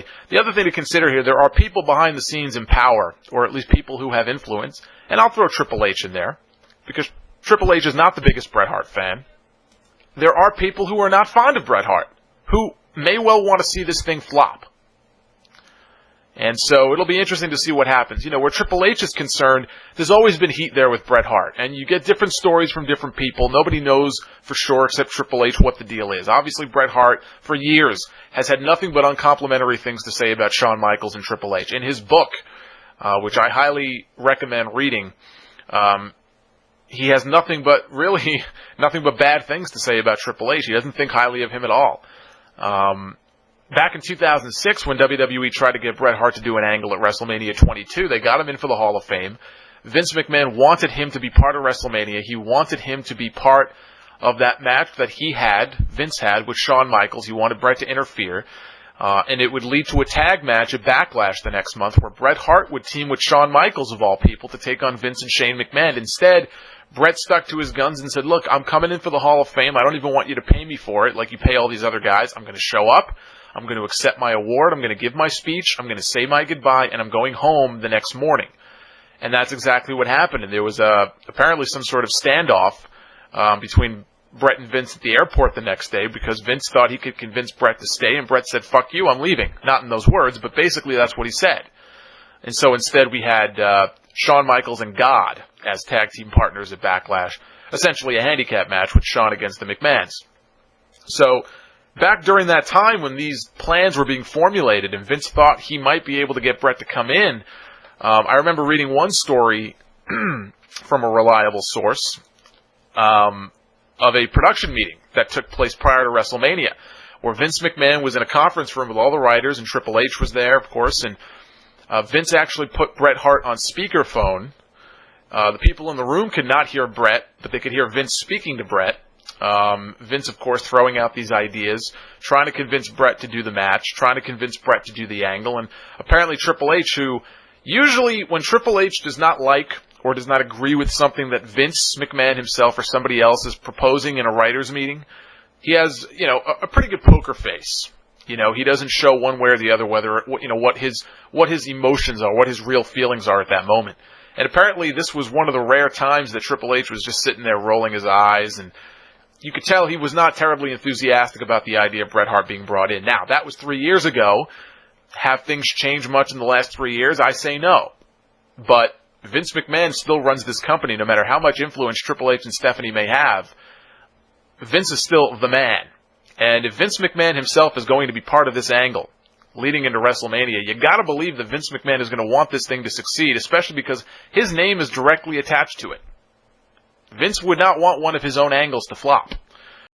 way. The other thing to consider here, there are people behind the scenes in power, or at least people who have influence, and I'll throw Triple H in there, because Triple H is not the biggest Bret Hart fan. There are people who are not fond of Bret Hart, who may well want to see this thing flop. And so it'll be interesting to see what happens. You know, where Triple H is concerned, there's always been heat there with Bret Hart. And you get different stories from different people. Nobody knows for sure except Triple H what the deal is. Obviously, Bret Hart, for years, has had nothing but uncomplimentary things to say about Shawn Michaels and Triple H. In his book, which I highly recommend reading, he has nothing but bad things to say about Triple H. He doesn't think highly of him at all. Back in 2006, when WWE tried to get Bret Hart to do an angle at WrestleMania 22, they got him in for the Hall of Fame. Vince McMahon wanted him to be part of WrestleMania. He wanted him to be part of that match that Vince had with Shawn Michaels. He wanted Bret to interfere. And it would lead to a tag match at Backlash the next month where Bret Hart would team with Shawn Michaels, of all people, to take on Vince and Shane McMahon. Instead, Bret stuck to his guns and said, look, I'm coming in for the Hall of Fame. I don't even want you to pay me for it like you pay all these other guys. I'm going to show up. I'm going to accept my award. I'm going to give my speech. I'm going to say my goodbye, and I'm going home the next morning. And that's exactly what happened. And there was apparently some sort of standoff between Bret and Vince at the airport the next day because Vince thought he could convince Bret to stay, and Bret said, fuck you, I'm leaving. Not in those words, but basically that's what he said. And so instead we had Shawn Michaels and God as tag team partners at Backlash, essentially a handicap match with Shawn against the McMahons. So back during that time when these plans were being formulated and Vince thought he might be able to get Bret to come in, I remember reading one story from a reliable source of a production meeting that took place prior to WrestleMania, where Vince McMahon was in a conference room with all the writers, and Triple H was there, of course, and Vince actually put Bret Hart on speakerphone. The people in the room could not hear Bret, but they could hear Vince speaking to Bret. Vince, of course, throwing out these ideas, trying to convince Bret to do the match, trying to convince Bret to do the angle, and apparently Triple H, who usually when Triple H does not like or does not agree with something that Vince McMahon himself or somebody else is proposing in a writer's meeting, he has, a pretty good poker face. He doesn't show one way or the other whether, what his emotions are, what his real feelings are at that moment. And apparently this was one of the rare times that Triple H was just sitting there rolling his eyes, and you could tell he was not terribly enthusiastic about the idea of Bret Hart being brought in. Now, that was 3 years ago. Have things changed much in the last 3 years? I say no. But Vince McMahon still runs this company, no matter how much influence Triple H and Stephanie may have. Vince is still the man. And if Vince McMahon himself is going to be part of this angle leading into WrestleMania, you got to believe that Vince McMahon is going to want this thing to succeed, especially because his name is directly attached to it. Vince would not want one of his own angles to flop.